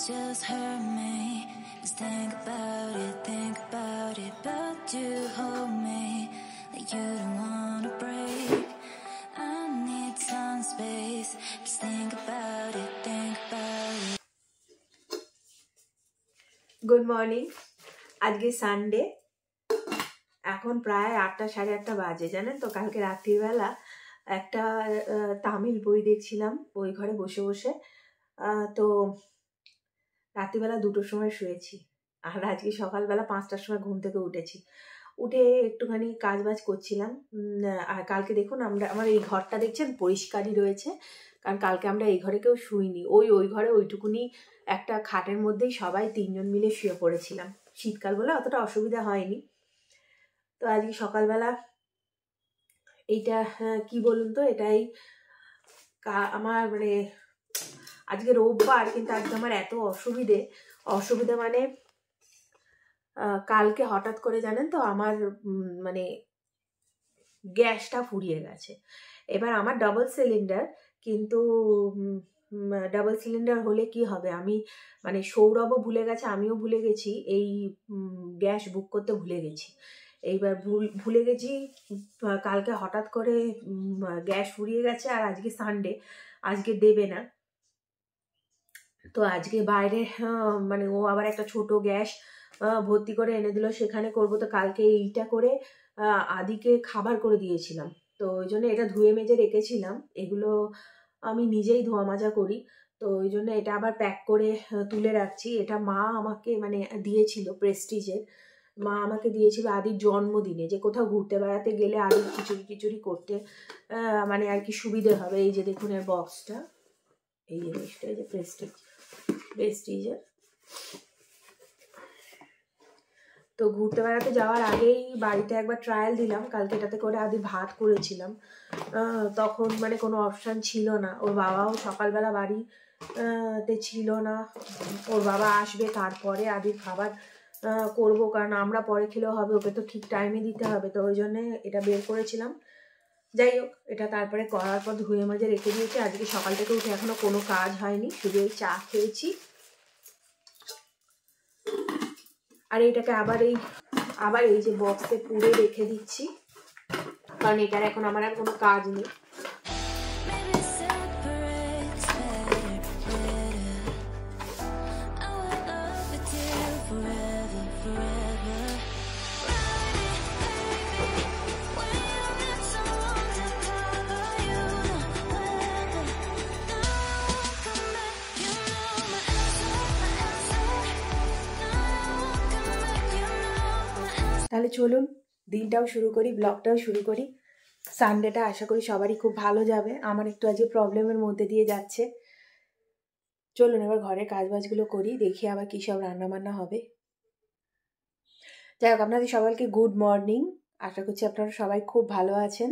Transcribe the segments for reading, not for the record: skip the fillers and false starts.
just hurt me. Just think about it, but you hold me like you don't wanna break. I need some space. Just think about it. Good morning. আজকে Sunday, এখন প্রায় 8টা সাড়ে 8টা বাজে। জানেন তো, কালকে রাত্রিবেলা একটা তামিল বই দেখছিলাম ওই ঘরে বসে বসে। তো রাত্রিবেলা 2টোর সময় শুয়েছি, আর আজকে সকালবেলা 5টার সময় ঘুম থেকে উঠেছি। উঠে একটুখানি কাজ বাজ করছিলাম। আর কালকে দেখুন আমার এই ঘরটা দেখছেন পরিষ্কারই রয়েছে, কারণ কালকে আমরা এই ঘরে কেউ শুইনি। ওই ঘরে ওইটুকুনি একটা খাটের মধ্যেই সবাই 3 জন মিলে শুয়ে পড়েছিলাম। শীতকাল বলে অতটা অসুবিধা হয়নি। তো আজকে সকালবেলা এইটা কি বলুন তো, এটাই আমার মানে আজকে রোববার, কিন্তু আজকে আমার এত অসুবিধে মানে কালকে হঠাৎ করে জানেন তো আমার মানে গ্যাসটা ফুরিয়ে গেছে। এবার আমার ডাবল সিলিন্ডার, কিন্তু ডাবল সিলিন্ডার হলে কি হবে, আমি মানে সৌরভও ভুলে গেছে, আমিও ভুলে গেছি, এই গ্যাস বুক করতে ভুলে গেছি। এইবার ভুলে গেছি, কালকে হঠাৎ করে গ্যাস ফুরিয়ে গেছে। আর আজকে সানডে, আজকে দেবে না। তো আজকে বাইরে মানে ও আবার একটা ছোট গ্যাস ভর্তি করে এনে দিল, সেখানে করব। তো কালকে এইটা করে আদিকে খাবার করে দিয়েছিলাম, তো ওই জন্য এটা ধুয়ে মেজে রেখেছিলাম। এগুলো আমি নিজেই ধোয়া মাজা করি, তো ওই জন্য এটা আবার প্যাক করে তুলে রাখছি। এটা মা আমাকে মানে দিয়েছিল, প্রেস্টিজের মা আমাকে দিয়েছিল আদির জন্মদিনে, যে কোথাও ঘুরতে বেড়াতে গেলে আদির খিচুড়ি করতে মানে আর কি সুবিধে হবে। এই যে দেখুন এর বক্সটা, এই জিনিসটা, এই যে প্রেস্টিজের। তো ঘুরতে বেড়াতে যাওয়ার আগেই বাড়িতে একবার ট্রায়াল দিলাম। কালকে এটাতে করে আদি ভাত করেছিলাম, তখন মানে কোনো অপশান ছিল না। ওর বাবাও সকালবেলা বাড়িতে ছিল না, ওর বাবা আসবে তারপরে আদির খাবার করব, কারণ আমরা পরে খেলেও হবে, ওকে তো ঠিক টাইমে দিতে হবে। তো ওই জন্যে এটা বের করেছিলাম। যাই হোক, এটা তারপরে করার পর ধুয়ে মাজে রেখে দিয়েছি। আজকে সকাল থেকে উঠে এখনো কোনো কাজ হয়নি, শুধু এই চা খেয়েছি। আর এইটাকে আবার এই যে বক্সে পুরে রেখে দিচ্ছি, কারণ এটার এখন আমার আর কোনো কাজ নেই। তাহলে চলুন দিনটাও শুরু করি, ব্লগটাও শুরু করি। সানডেটা আশা করি সবারই খুব ভালো যাবে। আমার একটু আজকে প্রবলেমের মধ্যে দিয়ে যাচ্ছে। চলুন এবার ঘরের কাজবাজগুলো করি, দেখি আবার কী সব রান্নাবান্না হবে। যাই হোক, আপনাদের সবাইকে গুড মর্নিং। আশা করছি আপনারা সবাই খুব ভালো আছেন।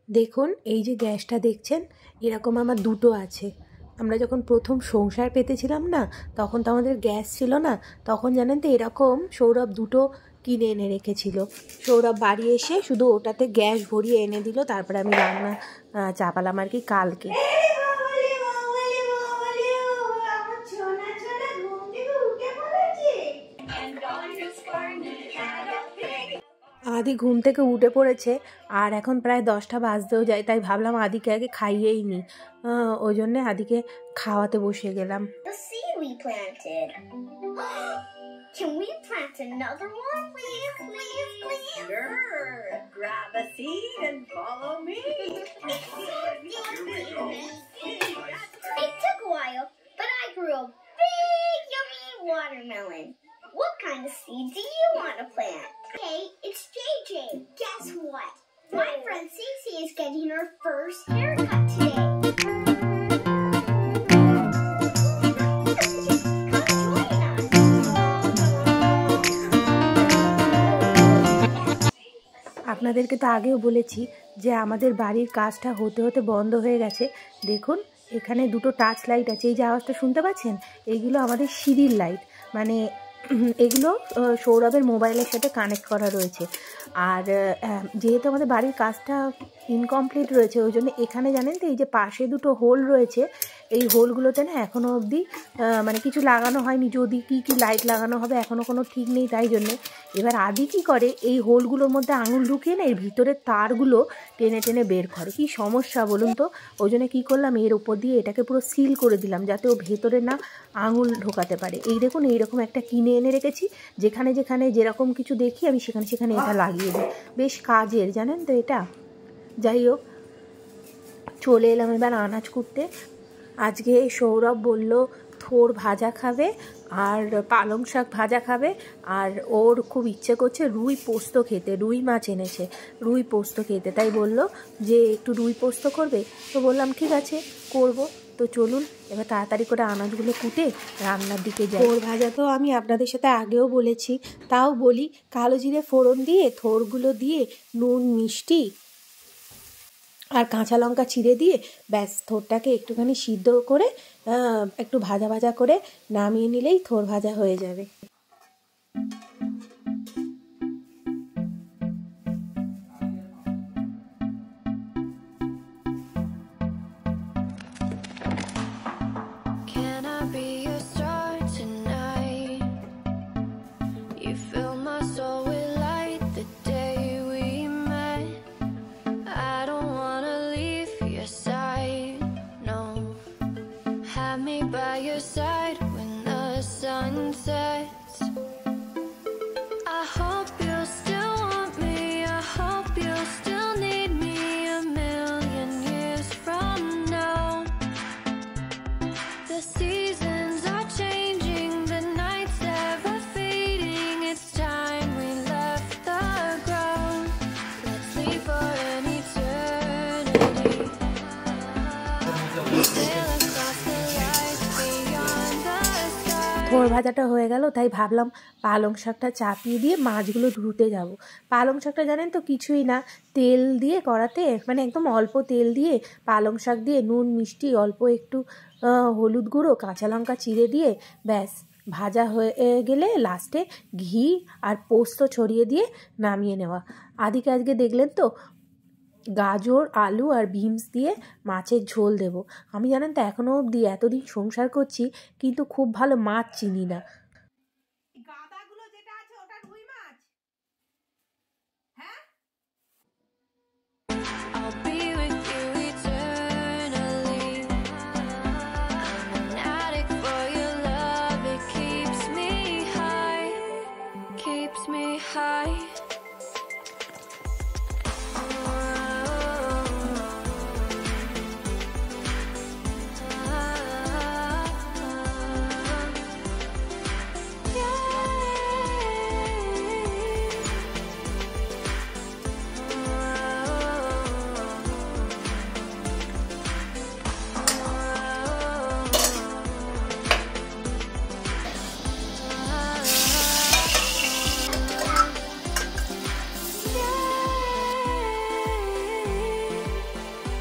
দেখুন এই যে গ্যাসটা দেখছেন, এরকম আমার দুটো আছে। আমরা যখন প্রথম সংসার পেতেছিলাম না, তখন তো আমাদের গ্যাস ছিল না। তখন জানেন তো এরকম সৌরভ দুটো কিনে এনে রেখেছিল। সৌরভ বাড়ি এসে শুধু ওটাতে গ্যাস ভরিয়ে এনে দিল, তারপরে আমি রান্না চাপালাম আর কি কালকে। আদি ঘুম থেকে উঠে পড়েছে, আর এখন প্রায় 10টা বাজতেও যায়, তাই ভাবলাম আদিকে আগে খাইয়েই নি। ওই জন্যে আদিকে খাওয়াতে বসে গেলাম। Can we plant another one, please, please, please? Sure. Grab a seed and follow me. Here we go. It took a while, but I grew a big, yummy watermelon. What kind of seed do you want to plant? Hey, it's JJ. Guess what? My friend Cece is getting her first haircut today. আপনাদেরকে তো আগেও বলেছি যে আমাদের বাড়ির কাজটা হতে হতে বন্ধ হয়ে গেছে। দেখুন এখানে দুটো টাচ লাইট আছে, এই যে আওয়াজটা শুনতে পাচ্ছেন, এইগুলো আমাদের সিঁড়ির লাইট, মানে এগুলো সৌরভের মোবাইলের সাথে কানেক্ট করা রয়েছে। আর যেহেতু আমাদের বাড়ির কাজটা ইনকমপ্লিট রয়েছে, ওই জন্য এখানে জানেন তো এই যে পাশে দুটো হোল রয়েছে, এই হোলগুলোতে না এখনও অবধি মানে কিছু লাগানো হয়নি। যদি কি লাইট লাগানো হবে এখনও কোনো ঠিক নেই, তাই জন্যে এবার আদি কী করে, এই হোলগুলোর মধ্যে আঙুল ঢুকিয়ে না এর ভিতরের তারগুলো টেনে টেনে বের করে। কী সমস্যা বলুন তো, ওই জন্য কী করলাম, এর উপর দিয়ে এটাকে পুরো সিল করে দিলাম যাতে ও ভেতরে না আঙুল ঢোকাতে পারে। এই দেখুন এইরকম একটা কিনে এনে রেখেছি, যেখানে যেখানে যেরকম কিছু দেখি আমি সেখানে সেখানে এটা লাগিয়ে দিই, বেশ কাজের জানেন তো এটা। যাই হোক, চলে এলাম এবার আনাজ কুটতে। আজকে সৌরভ বলল থোর ভাজা খাবে আর পালং শাক ভাজা খাবে, আর ওর খুব ইচ্ছে করছে রুই পোস্ত খেতে। রুই মাছ এনেছে, রুই পোস্ত খেতে, তাই বলল যে একটু রুই পোস্ত করবে। তো বললাম ঠিক আছে করব। তো চলুন এবার তাড়াতাড়ি করে আনাজগুলো কুটে রান্নার দিকে যাই। থোর ভাজা তো আমি আপনাদের সাথে আগেও বলেছি, তাও বলি, কালো জিরে ফোড়ন দিয়ে থোরগুলো দিয়ে নুন মিষ্টি আর কাঁচা লঙ্কা চিড়ে দিয়ে ব্যাস থোরটাকে একটুখানি সিদ্ধ করে একটু ভাজা ভাজা করে নামিয়ে নিলেই থোর ভাজা হয়ে যাবে। থোর ভাজাটা হয়ে গেল, তাই ভাবলাম পালং শাকটা চাপিয়ে দিয়ে মাছগুলো ধুতে যাব। পালং শাকটা জানেন তো কিছুই না, তেল দিয়ে কড়াতে, মানে একদম অল্প তেল দিয়ে পালং শাক দিয়ে নুন মিষ্টি অল্প একটু হলুদ গুঁড়ো কাঁচা লঙ্কা চিড়ে দিয়ে ব্যাস ভাজা হয়ে গেলে লাস্টে ঘি আর পোস্ত ছড়িয়ে দিয়ে নামিয়ে নেওয়া। আদিকে আজকে দেখলেন তো গাজর আলু আর বিনস দিয়ে মাছের ঝোল দেব। আমি জানেন তো এখনও অবধি এতদিন সংসার করছি কিন্তু খুব ভালো মাছ চিনি না। গাদাগুলো যেটা আছে ওটা রুই মাছ, হ্যাঁ?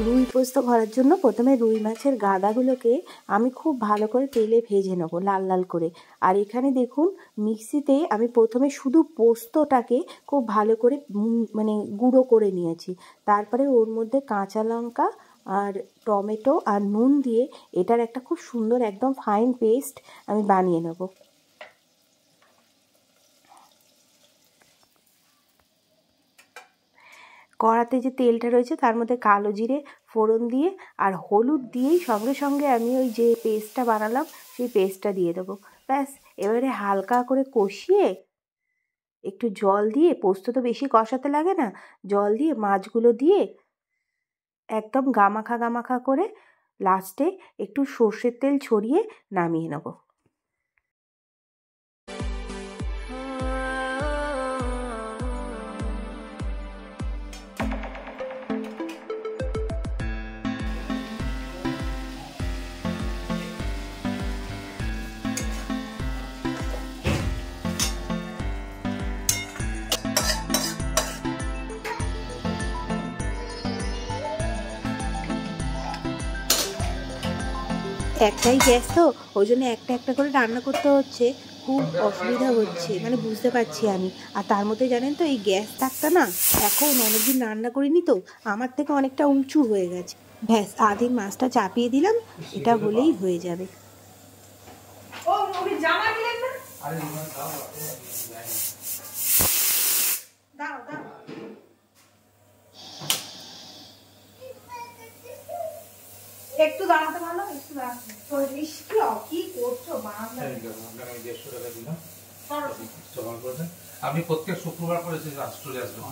রুই পোস্ত করার জন্য প্রথমে রুই মাছের গাদাগুলোকে আমি খুব ভালো করে তেলে ভেজে নেবো লাল লাল করে। আর এখানে দেখুন মিক্সিতে আমি প্রথমে শুধু পোস্তটাকে খুব ভালো করে মানে গুঁড়ো করে নিয়েছি। তারপরে ওর মধ্যে কাঁচা লঙ্কা আর টমেটো আর নুন দিয়ে এটার একটা খুব সুন্দর একদম ফাইন পেস্ট আমি বানিয়ে নেব। কড়াতে যে তেলটা রয়েছে তার মধ্যে কালো জিরে ফোড়ন দিয়ে আর হলুদ দিয়েই সঙ্গে সঙ্গে আমি ওই যে পেস্টটা বানালাম সেই পেস্টটা দিয়ে দেবো। ব্যাস, এবারে হালকা করে কষিয়ে একটু জল দিয়ে, পোস্ত তো বেশি কষাতে লাগে না, জল দিয়ে মাছগুলো দিয়ে একদম গামাখা গামাখা করে লাস্টে একটু সর্ষের তেল ছড়িয়ে নামিয়ে নেব। একটাই গ্যাস তো ওই জন্য একটা একটা করে রান্না করতে হচ্ছে, খুব অসুবিধা হচ্ছে, মানে বুঝতে পারছি আমি। আর তার মধ্যে জানেন তো এই গ্যাস থাকতা না, এখন অনেকদিন রান্না করিনি তো আমার থেকে অনেকটা উঁচু হয়ে গেছে। ব্যাস আদির মাছটা চাপিয়ে দিলাম, এটা হলেই হয়ে যাবে। একটু দাঁড়াতে পারলো, একটু দাঁড়াতে কি করছো? আপনি প্রত্যেক শুক্রবার করে চলে আসবেন,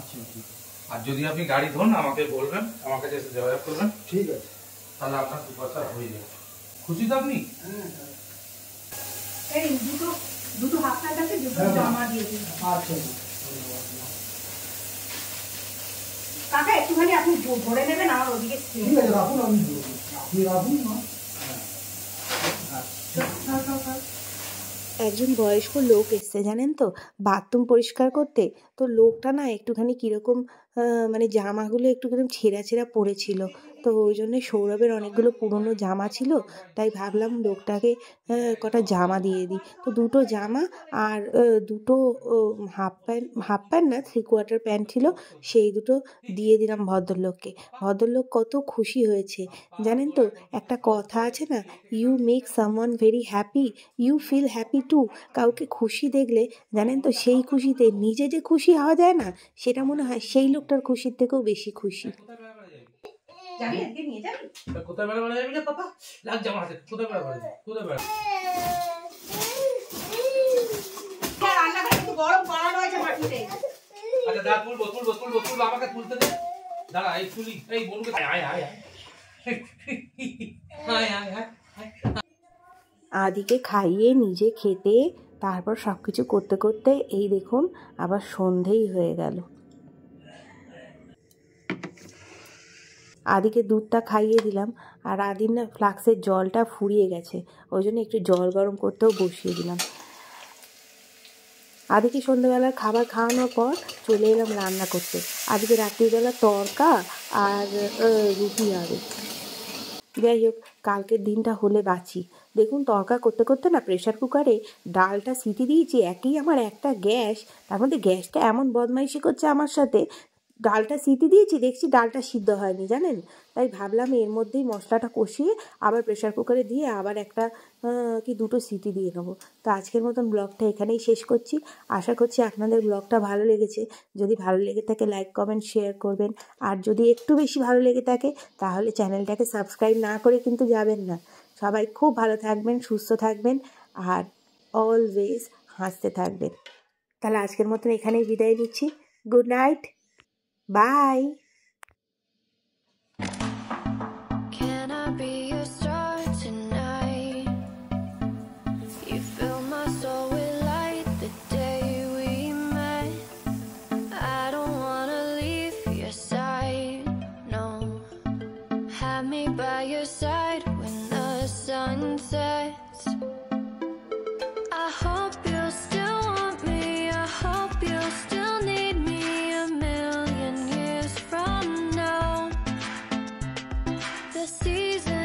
আর যদি আপনি গাড়ি ধরুন আমাকে বলবেন, আমার কাছে এসে যোগাযোগ করবেন। ঠিক আছে, তাহলে আপনার 2 পয়সা হয়ে যাবে। খুশি তো আপনি? এই দুটো হাফটার কাছে দুটো জমা দিয়ে দিন। আচ্ছা কাকা, একটুখানি আপনি ভরে নেবেন আমার ওদিকে। ঠিক আছে, রাখুন, আমি আপনি রাখুন না। একজন বয়স্ক লোক এসছে জানেন তো বাথরুম পরিষ্কার করতে, তো লোকটা না একটুখানি কীরকম মানে জামাগুলো একটুখানি ছেঁড়া ছেঁড়া পড়েছিল, তো ওই জন্যে সৌরভের অনেকগুলো পুরনো জামা ছিল, তাই ভাবলাম লোকটাকে কটা জামা দিয়ে দিই। তো দুটো জামা আর দুটো হাফ প্যান্ট না 3/4 প্যান্ট ছিল, সেই দুটো দিয়ে দিলাম ভদ্রলোককে। ভদ্রলোক কত খুশি হয়েছে জানেন তো। একটা কথা আছে না, you make someone very happy, you feel happy too. কাউকে খুশি দেখলে জানেন তো সেই খুশিতে নিজে যে খুশি হওয়া যায় না, সেটা মনে হয় সেই লোকটার খুশির থেকেও বেশি খুশি। কোথায় বেড়া বেড়া যাবি না পাপা? লাগ জামা হাতে, কোথায় বেড়া বেড়া যাবি? কোথায় বেড়া? রান্নাঘরে একটু গরম করানো হয়েছে মাটিতে। আচ্ছা দাঁড়া, তুলবো আমাকে তুলতে দে। দাঁড়া, এই তুলি, এই বনুকে আয় আয় আয় আয় আয় আয়। আদিকে খাইয়ে নিজে খেতে তারপর সব কিছু করতে করতে এই দেখুন আবার সন্ধেই হয়ে গেল। আদিকে দুধটা খাইয়ে দিলাম, আর আদির না ফ্লাক্সের জলটা ফুরিয়ে গেছে, ওই জন্য একটু জল গরম করতেও বসিয়ে দিলাম। আদিকে সন্ধ্যেবেলার খাবার খাওয়ানোর পর চলে এলাম রান্না করতে। আদিকে রাত্রিবেলা তড়কা আর রুটি হবে। যাই হোক, কালকের দিনটা হলে বাঁচি। দেখুন তড়কা করতে করতে না প্রেশার কুকারে ডালটা সিটি দিয়েছি, একই আমার একটা গ্যাস, তার মধ্যে গ্যাসটা এমন বদমাইশি করছে আমার সাথে। ডালটা সিটি দিয়েছি, দেখছি ডালটা সিদ্ধ হয়নি জানেন, তাই ভাবলাম এর মধ্যেই মশলাটা কষিয়ে আবার প্রেশার কুকারে দিয়ে আবার একটা কি দুটো সিটি দিয়ে নেবো। তো আজকের মতন ব্লগটা এখানেই শেষ করছি। আশা করছি আপনাদের ব্লগটা ভালো লেগেছে। যদি ভালো লেগে থাকে লাইক কমেন্ট শেয়ার করবেন, আর যদি একটু বেশি ভালো লেগে থাকে তাহলে চ্যানেলটাকে সাবস্ক্রাইব না করে কিন্তু যাবেন না। সবাই খুব ভালো থাকবেন, সুস্থ থাকবেন, আর অলওয়েজ হাসতে থাকবেন। তাহলে আজকের মতন এখানেই বিদায় নিচ্ছি। Good night, bye. Can I be your star tonight? You fill my soul with light the day we met. I don't wanna leave your side, no. Have me by your side when the sun sets. I hope you'll still want me, I hope you'll still need me a million years from the season